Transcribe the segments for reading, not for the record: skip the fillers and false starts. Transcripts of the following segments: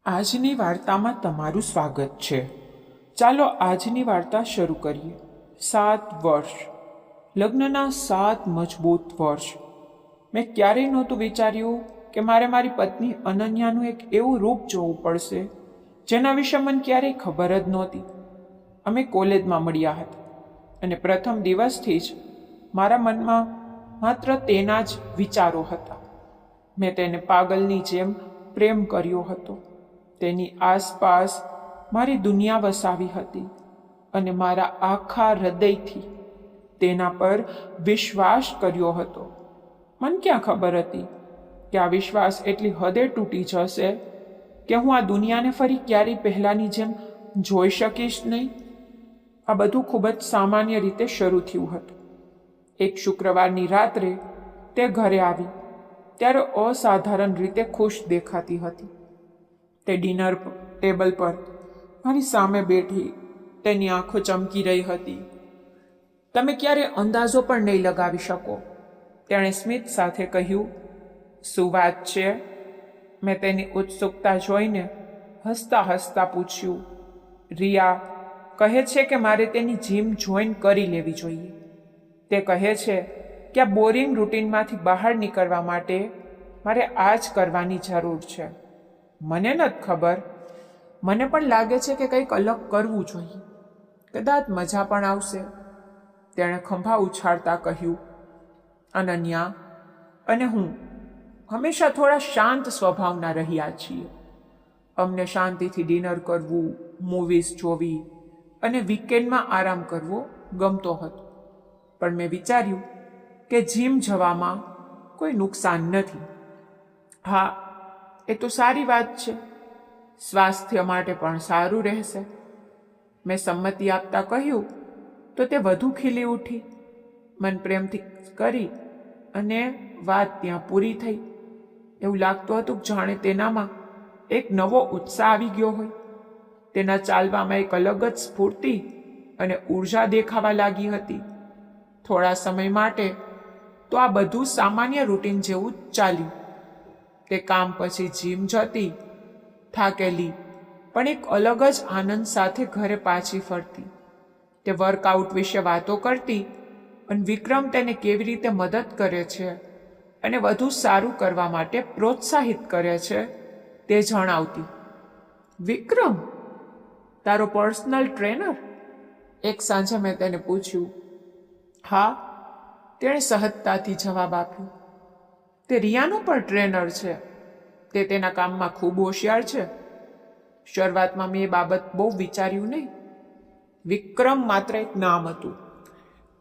આજની વાર્તામાં તમારું સ્વાગત છે. ચાલો આજની વાર્તા શરૂ કરીએ. 7 વર્ષ, લગ્નના 7 મજબૂત વર્ષ. મેં ક્યારેય નહોતું વિચાર્યું કે મારે મારી પત્ની અનન્યાનું એક એવું રૂપ જોવું પડશે જેના વિશે મને ક્યારેય ખબર જ નહોતી. અમે કોલેજમાં મળ્યા હતા અને પ્રથમ દિવસથી જ મારા મનમાં માત્ર તેના જ વિચારો હતા. મેં તેને પાગલની જેમ પ્રેમ કર્યો હતો. તેની આસપાસ મારી દુનિયા વસાવી હતી અને મારા આખા હૃદયથી તેના પર વિશ્વાસ કર્યો હતો. મને ક્યાં ખબર હતી કે આ વિશ્વાસ એટલી હદે તૂટી જશે કે હું આ દુનિયાને ફરી ક્યારેય પહેલાંની જેમ જોઈ શકીશ નહીં. આ બધું ખૂબ જ સામાન્ય રીતે શરૂ થયું હતું. એક શુક્રવારની રાત્રે તે ઘરે આવી ત્યારે અસાધારણ રીતે ખુશ દેખાતી હતી. તે ડિનર ટેબલ પર મારી સામે બેઠી, તેની આંખો ચમકી રહી હતી. તમે ક્યારે અંદાજો પણ નહીં લગાવી શકો, તેણે સ્મિત સાથે કહ્યું. શું વાત છે? મેં તેની ઉત્સુકતા જોઈને હસતા હસતા પૂછ્યું. રિયા કહે છે કે મારે તેની જીમ જોઈન કરી લેવી જોઈએ. તે કહે છે કે આ બોરિંગ રૂટીનમાંથી બહાર નીકળવા માટે મારે આ જ કરવાની જરૂર છે. મને નથી ખબર, મને પણ લાગે છે કે કંઈક અલગ કરવું જોઈએ. કદાચ મજા પણ આવશે, તેણે ખંભા ઉછાળતા કહ્યું. અનન્યા અને હું હંમેશા થોડા શાંત સ્વભાવના રહ્યા છીએ. અમને શાંતિથી ડિનર કરવું, મૂવીઝ જોવી અને વીકેન્ડમાં આરામ કરવો ગમતો હતો. પણ મેં વિચાર્યું કે જીમ જવામાં કોઈ નુકસાન નથી. હા, એ તો સારી વાત છે. સ્વાસ્થ્ય માટે પણ સારું રહેશે. મેં સંમતિ આપતા કહ્યું તો તે વધુ ખીલી ઉઠી, મન પ્રેમથી કરી અને વાત ત્યાં પૂરી થઈ. એવું લાગતું હતું જાણે તેનામાં એક નવો ઉત્સાહ આવી ગયો હોય. તેના ચાલવામાં એક અલગ જ સ્ફૂર્તિ અને ઉર્જા દેખાવા લાગી હતી. થોડા સમય માટે તો આ બધું સામાન્ય રૂટીન જેવું જ ચાલ્યું. તે કામ પછી જીમ જતી, થાકેલી પણ એક અલગ જ આનંદ સાથે ઘરે પાછી ફરતી. તે વર્કઆઉટ વિશે વાતો કરતી અને વિક્રમ તેને કેવી રીતે મદદ કરે છે અને વધુ સારું કરવા માટે પ્રોત્સાહિત કરે છે તે જણાવતી. વિક્રમ, તારો પર્સનલ ટ્રેનર? એક સાંજે મેં તેને પૂછ્યું. હા, તેણે સહજતાથી જવાબ આપ્યો. તે રિયાનો પણ ટ્રેનર છે. તે તેના કામમાં ખૂબ હોશિયાર છે. શરૂઆતમાં મેં એ બાબત બહુ વિચાર્યું નહીં. વિક્રમ માત્ર એક નામ હતું,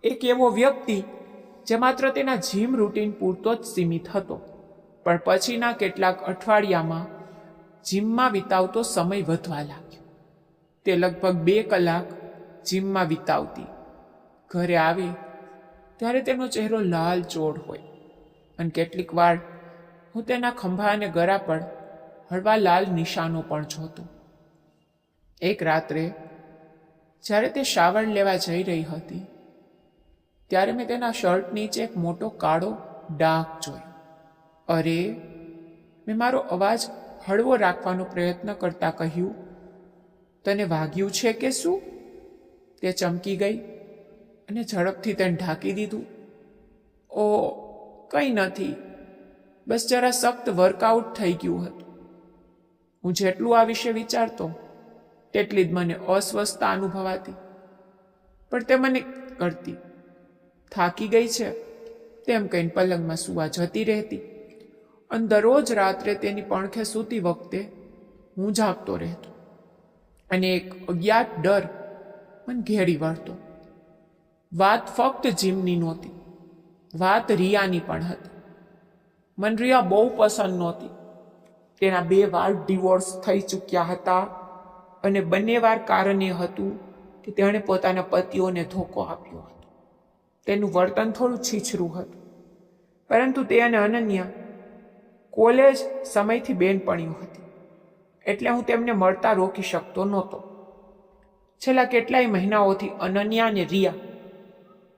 એક એવો વ્યક્તિ જે માત્ર તેના જીમ રૂટીન પૂરતો જ સીમિત હતો. પણ પછીના કેટલાક અઠવાડિયામાં જીમમાં વિતાવતો સમય વધવા લાગ્યો. તે લગભગ 2 કલાક જીમમાં વિતાવતી. ઘરે આવે ત્યારે તેનો ચહેરો લાલ ચોળ હોય અને કેટલીક વાર હું તેના ખંભા અને ગળા પર હળવા લાલ નિશાનો પણ જોતો. એક રાત્રે જ્યારે તે શાવર લેવા જઈ રહી હતી ત્યારે મેં તેના શર્ટ નીચે એક મોટો કાળો ડાઘ જોયો. અરે, મેં મારો અવાજ હળવો રાખવાનો પ્રયત્ન કરતા કહ્યું. તને વાગ્યું છે કે શું? તે ચમકી ગઈ અને ઝડપથી તેને ઢાંકી દીધું. ઓ, કંઈ નથી, બસ જરા સખ્ત વર્કઆઉટ થઈ ગયું હતું. હું જેટલું આ વિશે વિચારતો તેટલી જ મને અસ્વસ્થતા અનુભવાતી. પણ તે મને કરતી. થાકી ગઈ છે તેમ કહીને પલંગમાં સૂવા જતી રહેતી અને દરરોજ રાત્રે તેની પડખે સૂતી વખતે હું જાગતો રહેતો અને એક અજ્ઞાત ડર મને ઘેરી વળતો. વાત ફક્ત જીમની નહોતી, વાત રિયાની પણ હતી. મને રિયા બહુ પસંદ નહોતી. તેના 2 વાર ડિવોર્સ થઈ ચૂક્યા હતા અને બંને વાર કારણ એ હતું કે તેણે પોતાના પતિઓને ધોકો આપ્યો હતો. તેનું વર્તન થોડું છીછરું હતું. પરંતુ તે અને અનન્યા કોલેજ સમયથી બેનપણીઓ હતી એટલે હું તેમને મળતા રોકી શકતો નહોતો. છેલ્લા કેટલાય મહિનાઓથી અનન્યા અને રિયા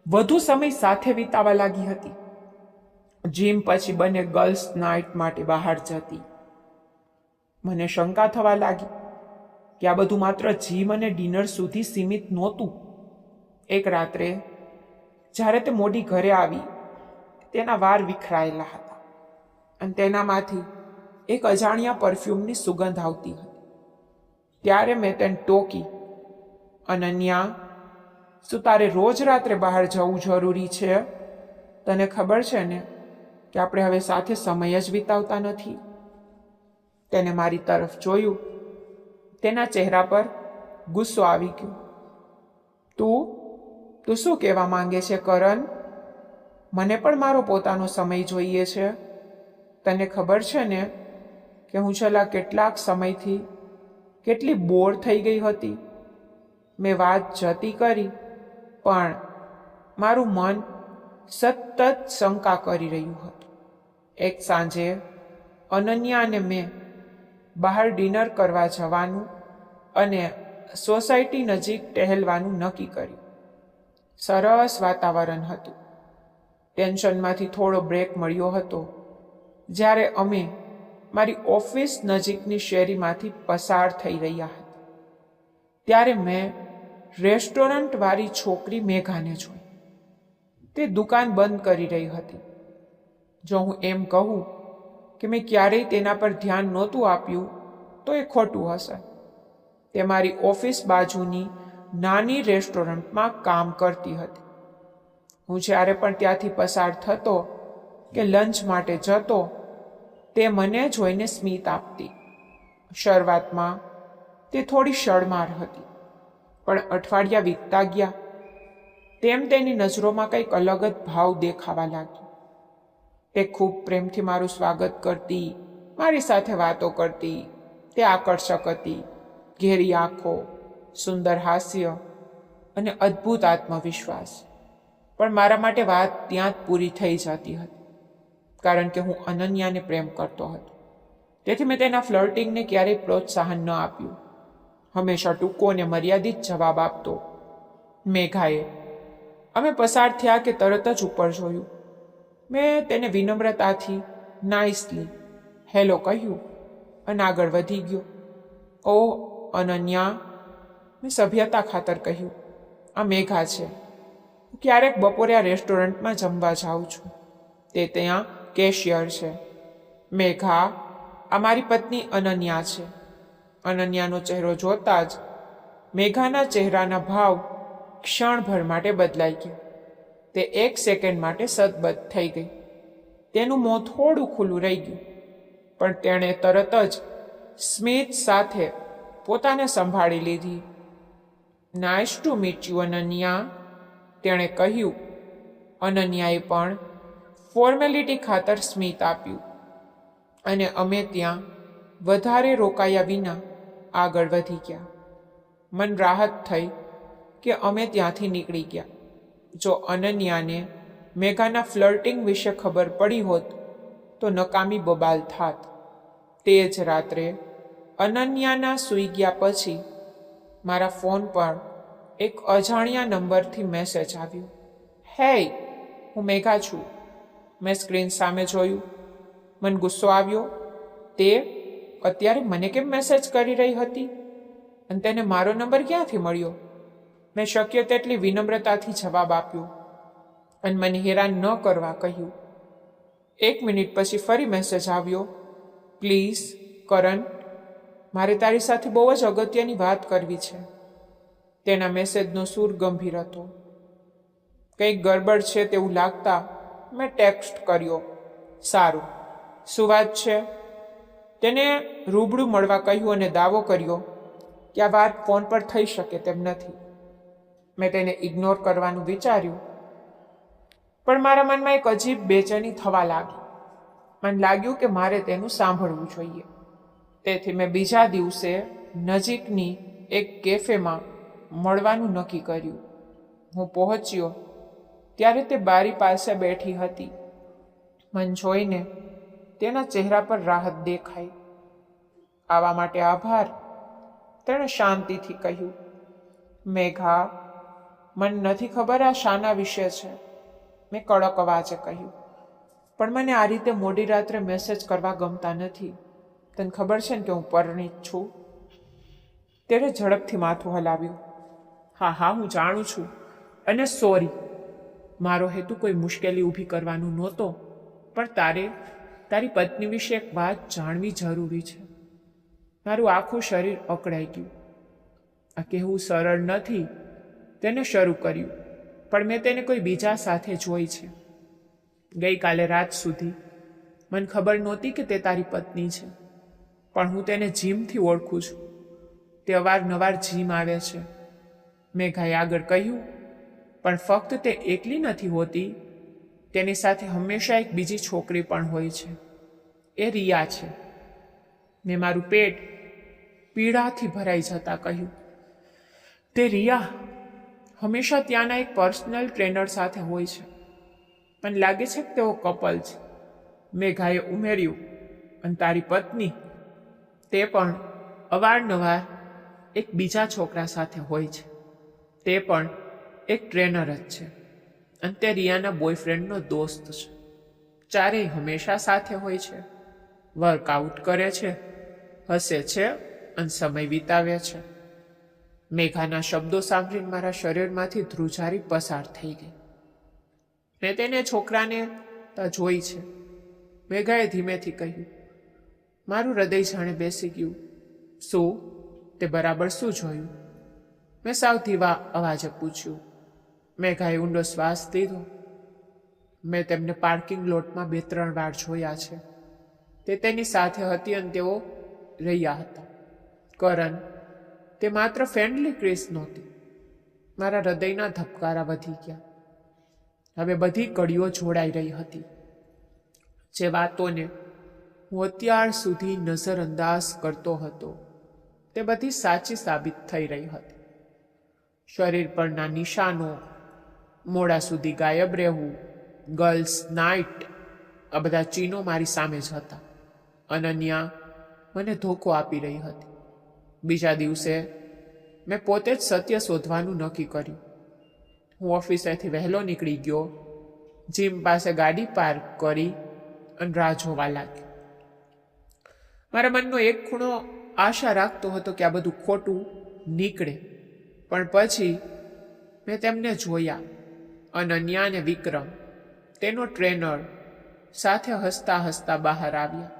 વધુ સમય સાથે વિતાવા લાગી હતી. જીમ પછી બંને ગર્લ્સ નાઇટ માટે બહાર જતી. મને શંકા થવા લાગી કે આ બધું માત્ર જીમ અને ડિનર સુધી સીમિત નહોતું. એક રાત્રે જ્યારે તે મોડી ઘરે આવી, તેના વાળ વિખરાયેલા હતા અને તેનામાંથી એક અજાણ્યા પરફ્યુમની સુગંધ આવતી હતી. ત્યારે મેં તેને ટોકી, અનન્યા, શું તારે રોજ રાત્રે બહાર જવું જરૂરી છે? તને ખબર છે ને કે આપણે હવે સાથે સમય જ વિતાવતા નથી. તેને મારી તરફ જોયું. તેના ચહેરા પર ગુસ્સો આવી ગયો. તું શું કહેવા માંગે છે કરણ? મને પણ મારો પોતાનો સમય જોઈએ છે. તને ખબર છે ને કે હું છેલ્લા કેટલાક સમયથી કેટલી બોર થઈ ગઈ હતી. મેં વાત જતી કરી, પણ મારું મન સતત શંકા કરી રહ્યું હતું. એક સાંજે અનન્યા અને મેં બહાર ડિનર કરવા જવાનું અને સોસાયટી નજીક ટહેલવાનું નક્કી કર્યું. સરસ વાતાવરણ હતું. ટેન્શનમાંથી થોડો બ્રેક મળ્યો હતો જ્યારે અમે મારી ઓફિસ નજીકની શેરીમાંથી પસાર થઈ રહ્યા હતા. ત્યારે મેં રેસ્ટોરન્ટવાળી છોકરી મેઘાને જોઈ. તે દુકાન બંધ કરી રહી હતી. જો હું એમ કહું કે મેં ક્યારેય તેના પર ધ્યાન નહોતું આપ્યું તો એ ખોટું હશે. તે મારી ઓફિસ બાજુની નાની રેસ્ટોરન્ટમાં કામ કરતી હતી. હું જ્યારે પણ ત્યાંથી પસાર થતો કે લંચ માટે જતો, તે મને જોઈને સ્મિત આપતી. શરૂઆતમાં તે થોડી શરમાળ હતી, પણ અઠવાડિયા વીતતા ગયા તેમ તેની નજરોમાં કંઈક અલગ જ ભાવ દેખાવા લાગ્યો. તે ખૂબ પ્રેમથી મારું સ્વાગત કરતી, મારી સાથે વાતો કરતી. તે આકર્ષક હતી. ઘેરી આંખો, સુંદર હાસ્ય અને અદ્ભુત આત્મવિશ્વાસ. પણ મારા માટે વાત ત્યાં જ પૂરી થઈ જતી હતી, કારણ કે હું અનન્યાને પ્રેમ કરતો હતો. તેથી મેં તેના ફ્લર્ટિંગને ક્યારેય પ્રોત્સાહન ન આપ્યું. હંમેશા ટૂંકો અને મર્યાદિત જવાબ આપતો. મેઘાએ અમે પસાર થયા કે તરત જ ઉપર જોયું. મેં તેને વિનમ્રતાથી નાઇસલી હેલો કહ્યું અને આગળ વધી ગયો. ઓહ અનન્યા, મેં સભ્યતા ખાતર કહ્યું, આ મેઘા છે. હું ક્યારેક બપોરે આ રેસ્ટોરન્ટમાં જમવા જાઉં છું. તે ત્યાં કેશિયર છે. મેઘા, આ મારી પત્ની અનન્યા છે. અનન્યાનો ચહેરો જોતા જ મેઘાના ચહેરાના ભાવ ક્ષણભર માટે બદલાઈ ગયા. તે 1 સેકન્ડ માટે સતબત થઈ ગઈ. તેનું મોં થોડું ખુલ્લું રહી ગયું, પણ તેણે તરત જ સ્મિત સાથે પોતાને સંભાળી લીધી. Nice to meet you Ananya, તેણે કહ્યું. અનન્યાએ પણ ફોર્મેલિટી ખાતર સ્મિત આપ્યું અને અમે ત્યાં વધારે રોકાયા વિના આગળ વધી ગયા. મન રાહત થઈ કે અમે ત્યાંથી નીકળી ગયા. જો અનન્યાને મેઘાના ફ્લર્ટિંગ વિશે ખબર પડી હોત તો નકામી બબાલ થાત. તે જ રાત્રે અનન્યાના સૂઈ ગયા પછી મારા ફોન પર એક અજાણ્યા નંબરથી મેસેજ આવ્યો. હે, હું મેઘા છું. મેં સ્ક્રીન સામે જોયું. મને ગુસ્સો આવ્યો. તે અત્યારે મને કેમ મેસેજ કરી રહી હતી અને તેને મારો નંબર ક્યાંથી મળ્યો? મેં શક્ય તેટલી વિનમ્રતાથી જવાબ આપ્યો અને મને હેરાન ન કરવા કહ્યું. 1 મિનિટ પછી ફરી મેસેજ આવ્યો. પ્લીઝ કરણ, મારે તારી સાથે બહુ જ અગત્યની વાત કરવી છે. તેના મેસેજનો સૂર ગંભીર હતો. કંઈક ગડબડ છે તેવું લાગતા મેં ટેક્સ્ટ કર્યો. સારું, શું વાત છે? તેને રૂબરૂ મળવા કહ્યું અને દાવો કર્યો કે આ વાત ફોન પર થઈ શકે તેમ નથી. મેં તેને ઇગ્નોર કરવાનું વિચાર્યું, પણ મારા મનમાં એક અજીબ બેચેની થવા લાગી. મને લાગ્યું કે મારે તેનું સાંભળવું જોઈએ. તેથી મેં બીજા દિવસે નજીકની એક કેફેમાં મળવાનું નક્કી કર્યું. હું પહોંચ્યો ત્યારે તે બારી પાસે બેઠી હતી. મને જોઈને તેના ચહેરા પર રાહત દેખાઈ. આવા માટે આભાર, તેણે શાંતિથી કહ્યું. મેઘા, મને નથી ખબર આ શાના વિશે છે, મેં કડક અવાજે કહ્યું. પણ મને આ રીતે મોડી રાત્રે મેસેજ કરવા ગમતા નથી, તને ખબર છે ને કે હું પરણિત છું? તેણે ઝડપથી માથું હલાવ્યું. હા હા, હું જાણું છું. અને સોરી, મારો હેતુ કોઈ મુશ્કેલી ઊભી કરવાનો નહોતો, પણ તારી પત્ની વિશે એક વાત જાણવી જરૂરી છે. મારું આખું શરીર અકળાઈ ગયું. આ કહેવું સરળ નથી. તેને શરૂ કર્યું, પણ મેં તેને કોઈ બીજા સાથે જોઈ છે. ગઈકાલે રાત સુધી મને ખબર નહોતી કે તે તારી પત્ની છે, પણ હું તેને જીમથી ઓળખું છું. તે અવારનવાર જીમ આવે છે. મેઘાએ આગળ કહ્યું. પણ ફક્ત તે એકલી નથી હોતી, તેની સાથે હંમેશા એક બીજી છોકરી પણ હોય છે. એ રિયા છે. મેં મારું પેટ પીડાથી ભરાઈ જતા કહ્યું. તે રિયા હંમેશા ત્યાંના એક પર્સનલ ટ્રેનર સાથે હોય છે. મને લાગે છે કે તેઓ કપલ છે. મેઘાએ ઉમેર્યું. અને તારી પત્ની? તે પણ અવારનવાર એક બીજા છોકરા સાથે હોય છે. તે પણ એક ટ્રેનર જ છે. અને તે રિયાના બોયફ્રેન્ડનો દોસ્ત છે. ચારેય હંમેશા સાથે હોય છે, વર્કઆઉટ કરે છે, હસે છે અને સમય વિતાવે છે. મેઘાના શબ્દો સાંભળીને મારા શરીરમાંથી ધ્રુજારી પસાર થઈ ગઈ. મેં તેને છોકરાને જોઈ છે, મેઘાએ ધીમેથી કહ્યું. મારું હૃદય જાણે બેસી ગયું. શું? તે બરાબર શું જોયું? મેં સાવ ધીવા અવાજે પૂછ્યું. મેઘાએ ઊંડો શ્વાસ લીધો. મેં તેમને પાર્કિંગ લોટમાં 2-3 વાર જોયા છે. તે તેની સાથે હતી અને તેઓ રહ્યા હતા. કરણ, તે માત્ર ફ્રેન્ડલી ક્રિસ નહોતી. મારા હૃદયના ધબકારા વધી ગયા. હવે બધી કડીઓ જોડાઈ રહી હતી. જે વાતોને હું અત્યાર સુધી નજરઅંદાજ કરતો હતો, તે બધી સાચી સાબિત થઈ રહી હતી. શરીર પરના નિશાનો, મોડા સુધી ગાયબ રહેવું, ગર્લ્સ નાઇટ, આ બધા ચીનો મારી સામે જ હતા. અનન્યા મને ધોકો આપી રહી હતી. બીજા દિવસે મેં પોતે જ સત્ય શોધવાનું નક્કી કર્યું. હું ઓફિસેથી વહેલો નીકળી ગયો, જીમ પાસે ગાડી પાર્ક કરી અને રાહ જોવા લાગ્યો. મારા મનનો એક ખૂણો આશા રાખતો હતો કે આ બધું ખોટું નીકળે, પણ પછી મેં તેમને જોયા. અનન્યા અને વિક્રમ, તેનો ટ્રેનર, સાથે હસતા હસતા બહાર આવ્યા.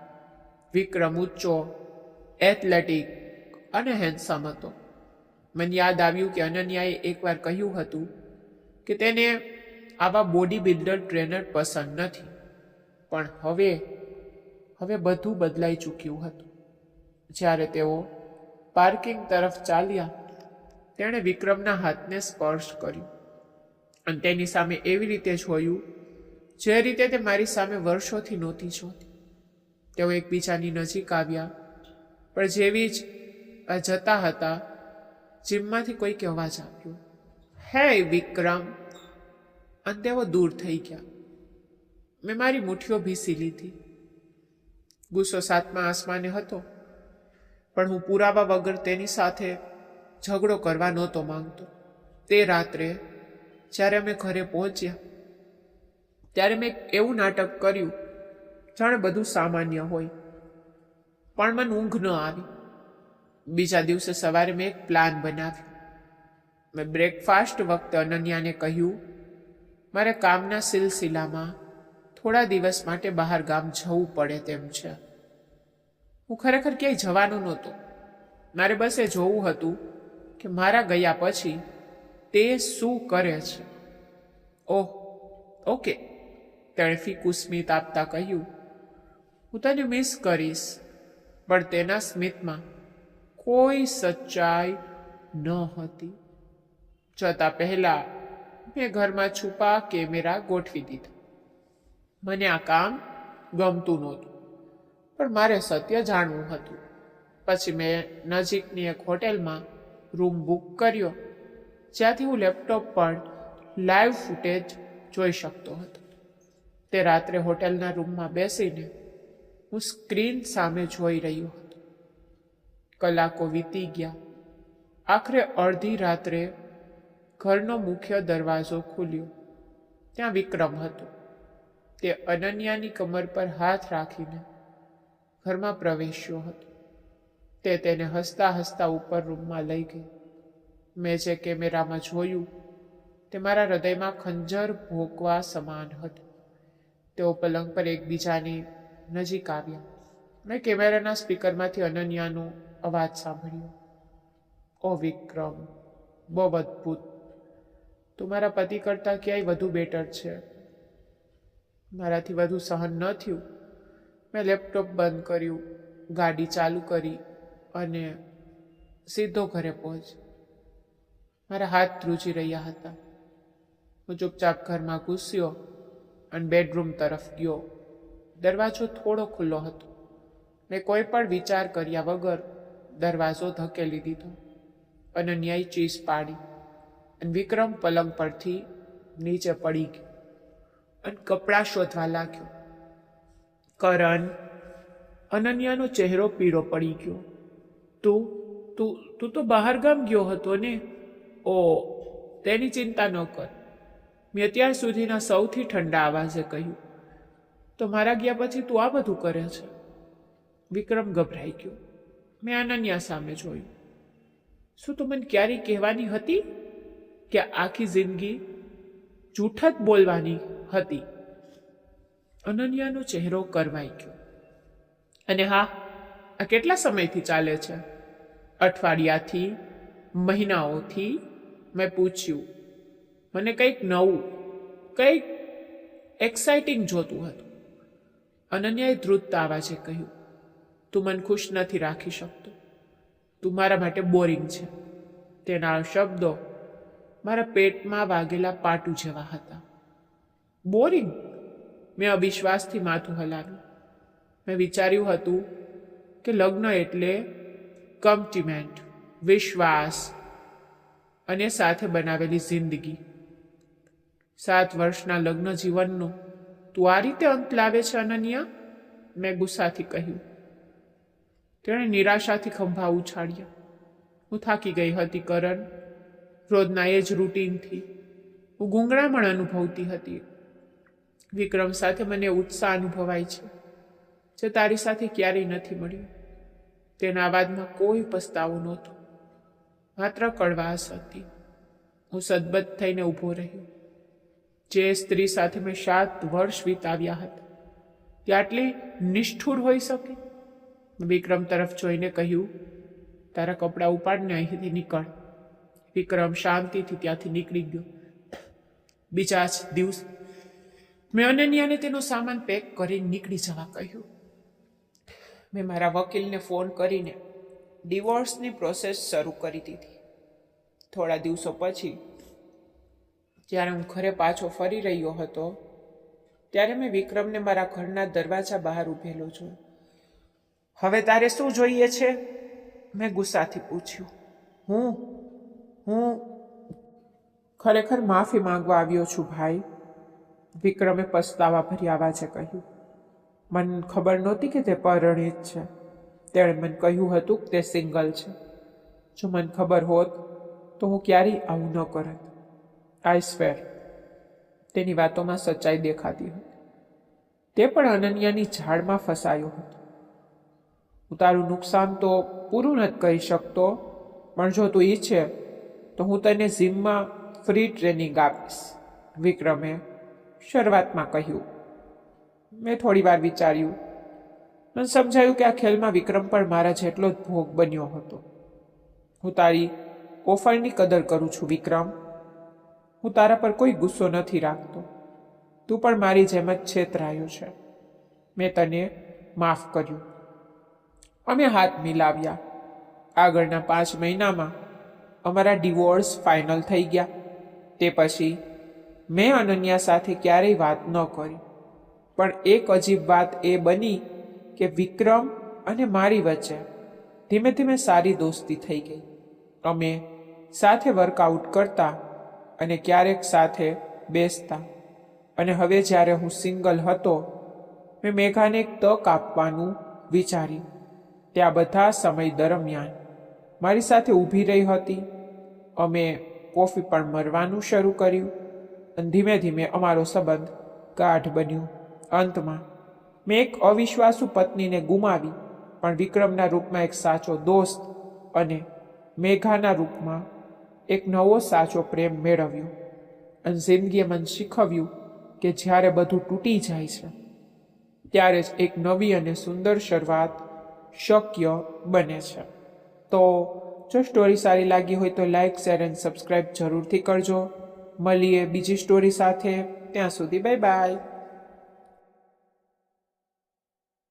વિક્રમ ઊંચો, એથ્લેટિક અને હેન્ડસમ હતો. મને યાદ આવ્યું કે અનન્યાએ એકવાર કહ્યું હતું કે તેને આવા બોડી બિલ્ડર ટ્રેનર પસંદ નથી. પણ હવે બધું બદલાઈ ચૂક્યું હતું. જ્યારે તેઓ પાર્કિંગ તરફ ચાલ્યા, તેણે વિક્રમના હાથને સ્પર્શ કર્યું અને તેની સામે એવી રીતે જોયું જે રીતે તે મારી સામે વર્ષોથી નહોતી જોતી. તેઓ એકબીજાની નજીક આવ્યા, પણ જેવી જ જતા હતા, જીમમાંથી કોઈક અવાજ આપ્યો, હે વિક્રમ, અને તેઓ દૂર થઈ ગયા. મેં મારી મુઠ્ઠીઓ ભીસી લીધી. ગુસ્સો 7મા આસમાને હતો, પણ હું પુરાવા વગર તેની સાથે ઝઘડો કરવા નહોતો માંગતો. તે રાત્રે જ્યારે અમે ઘરે પહોંચ્યા, ત્યારે મેં એવું નાટક કર્યું જાણે બધું સામાન્ય હોય, પણ મને ઊંઘ ન આવી. બીજા દિવસે સવારે મેં એક પ્લાન બનાવ્યો. મેં બ્રેકફાસ્ટ વખતે અનન્યાને કહ્યું, મારે કામના સિલસિલામાં થોડા દિવસ માટે બહાર ગામ જવું પડે તેમ છે. હું ખરેખર ક્યાંય જવાનો નહોતો. મારે બસ એ જોવું હતું કે મારા ગયા પછી તે શું કરે છે. ઓહ, ઓકે, તેણે ફીકું સ્મિત આપતા કહ્યું. હું તને મિસ કરીશ. પણ તેના સ્મિતમાં કોઈ સચ્ચાઈ ન હતી. જતા પહેલા મેં ઘરમાં છુપા કેમેરા ગોઠવી દીધા. મને આ કામ ગમતું નહોતું, પણ મારે સત્ય જાણવું હતું. પછી મેં નજીકની એક હોટેલમાં રૂમ બુક કર્યો, જ્યાંથી હું લેપટોપ પર લાઈવ ફૂટેજ જોઈ શકતો હતો. તે રાત્રે હોટેલના રૂમમાં બેસીને હું સ્ક્રીન સામે જોઈ રહ્યો હતો. કલાકો વીતી ગયા. આખરે અડધી રાત્રે ઘરનો મુખ્ય દરવાજો ખુલ્યો. ત્યાં વિક્રમ હતો. તે અનન્યાની કમર પર હાથ રાખીને ઘરમાં પ્રવેશ્યો હતો. તે તેને હસતા હસતા ઉપર રૂમમાં લઈ ગઈ. મેં જે કેમેરામાં જોયું તે મારા હૃદયમાં ખંજર ભોંકવા સમાન હતું. તેઓ પલંગ પર એકબીજાની નજીક આવ્યા. મેં કેમેરાના સ્પીકરમાંથી અનન્યાનો અવાજ સાંભળ્યો. ઓ વિક્રમ, બહુ અદ્ભુત. તું મારા પતિ કરતાં ક્યાંય વધુ બેટર છે. મારાથી વધુ સહન ન થયું. મેં લેપટોપ બંધ કર્યું, ગાડી ચાલુ કરી અને સીધો ઘરે પહોંચ્યો. મારા હાથ ધ્રુજી રહ્યા હતા. હું ચૂપચાપ ઘરમાં ઘૂસ્યો અને બેડરૂમ તરફ ગયો. દરવાજો થોડો ખુલ્લો હતો. મેં કોઈ પણ વિચાર કર્યા વગર દરવાજો ધકેલી દીધો. અનન્યાએ ચીસ પાડી અને વિક્રમ પલંગ પરથી નીચે પડી ગયો અને કપડાં શોધવા લાગ્યો. કરણ, અનન્યાનો ચહેરો પીળો પડી ગયો. તું તું તું તો બહાર ગામ ગયો હતો ને? ઓ, તેની ચિંતા ન કર, મેં અત્યાર સુધીના સૌથી ઠંડા આવાજે કહ્યું. તો મારા ગયા પછી તું આ બધું કરે છે? વિક્રમ ગભરાઈ ગયો. મેં અનન્યા સામે જોયું. શું તું મને ક્યારેય કહેવાની હતી કે આખી જિંદગી જૂઠ જ બોલવાની હતી? અનન્યાનો ચહેરો કરવાઈ ગયો. અને હા, આ કેટલા સમયથી ચાલે છે? અઠવાડિયાથી, મહિનાઓથી? મેં પૂછ્યું. મને કંઈક નવું, કંઈક એક્સાઇટિંગ જોતું હતું. અનન્યાએ ધ્રુજતા અવાજે કહ્યું, તું મને ખુશ નથી રાખી શકતો. તું મારા માટે બોરિંગ છે. તેના શબ્દો મારા પેટમાં વાગેલા પાટું જેવા હતા. બોરિંગ? મેં અવિશ્વાસથી માથું હલાવ્યું. મેં વિચાર્યું હતું કે લગ્ન એટલે કમિટમેન્ટ, વિશ્વાસ અને સાથે બનાવેલી જિંદગી. 7 વર્ષના લગ્ન જીવનનો તું આ રીતે અંત લાવે છે અનન્યા? મેં ગુસ્સાથી કહ્યું. તેણે નિરાશાથી ખંભા ઉછાળ્યા. હું થાકી ગઈ હતી કરણ. રોજના એ જ રૂટીનથી હું ગૂંગળામણ અનુભવતી હતી. વિક્રમ સાથે મને ઉત્સાહ અનુભવાય છે, જે તારી સાથે ક્યારેય નથી મળ્યો. તેના અવાજમાં કોઈ પસ્તાવો નહોતો, માત્ર કડવાશ હતી. હું સદબદ્ધ થઈને ઊભો રહ્યો. જે સ્ત્રી સાથે મેં 7 વર્ષ વિતાવ્યા હતા તે આટલી નિષ્ઠુર હોઈ શકે? વિક્રમ તરફ જોઈને કહ્યું, તારા કપડાં ઉપાડને, અહીંથી નીકળ. વિક્રમ શાંતિથી ત્યાંથી નીકળી ગયો. બીજા જ દિવસ મેં અનન્યાને તેનો સામાન પેક કરીને નીકળી જવા કહ્યું. મેં મારા વકીલને ફોન કરીને ડિવોર્સની પ્રોસેસ શરૂ કરી દીધી. થોડા દિવસો પછી જ્યારે હું ઘરે પાછો ફરી રહ્યો હતો ત્યારે મેં વિક્રમને મારા ઘરના દરવાજા બહાર ઊભેલો જોયો. હવે તારે શું જોઈએ છે? મેં ગુસ્સાથી પૂછ્યું. હું ખરેખર માફી માંગવા આવ્યો છું ભાઈ, વિક્રમે પસ્તાવા ભર્યા અવાજે કહ્યું. મને ખબર નહોતી કે તે પરિણીત છે. તેણે મને કહ્યું હતું કે તે સિંગલ છે. જો મને ખબર હોત તો હું ક્યારેય આવું ન કરત. આઈ સ્વેર. તેની વાતોમાં સચ્ચાઈ દેખાતી હતી. તે પણ અનન્યાની ઝાડમાં ફસાયો હતો. હું તારું નુકસાન તો પૂરું નથી કરી શકતો, પણ જો તું ઈચ્છે તો હું તને જીમમાં ફ્રી ટ્રેનિંગ આપીશ, વિક્રમે શરૂઆતમાં કહ્યું. મેં થોડી વાર વિચાર્યું. મને સમજાયું કે આ ખેલમાં વિક્રમ પણ મારા જેટલો જ ભોગ બન્યો હતો. હું તારી ઓફરની કદર કરું છું વિક્રમ. હું તારા પર કોઈ ગુસ્સો નથી રાખતો. તું પણ મારી જેમ જ છેતરાયો છે. મેં તને માફ કર્યું. અમે હાથ મિલાવ્યા. આગળના 5 મહિનામાં અમારા ડિવોર્સ ફાઇનલ થઈ ગયા. તે પછી મેં અનન્યા સાથે ક્યારેય વાત ન કરી. પણ એક અજીબ વાત એ બની કે વિક્રમ અને મારી વચ્ચે ધીમે ધીમે સારી દોસ્તી થઈ ગઈ. અમે સાથે વર્કઆઉટ કરતા અને ક્યારેક સાથે બેસતા. અને હવે જ્યારે હું સિંગલ હતો મેં મેઘાને એક તક આપવાનું વિચાર્યું. તે આ બધા સમય દરમિયાન મારી સાથે ઊભી રહી હતી. અમે કોફી પણ મળવાનું શરૂ કર્યું અને ધીમે ધીમે અમારો સંબંધ ગાઢ બન્યો. અંતમાં મેં એક અવિશ્વાસુ પત્નીને ગુમાવી, પણ વિક્રમના રૂપમાં એક સાચો દોસ્ત અને મેઘાના રૂપમાં એક નવો સાચો પ્રેમ મેળવ્યો. અને જિંદગીએ મને શીખવ્યું કે જ્યારે બધું તૂટી જાય છે ત્યારે જ એક નવી અને સુંદર શરૂઆત શક્ય બને છે. તો જો સ્ટોરી સારી લાગી હોય તો લાઇક, શેર અને સબસ્ક્રાઈબ જરૂરથી કરજો. મળીએ બીજી સ્ટોરી સાથે. ત્યાં સુધી બાય બાય.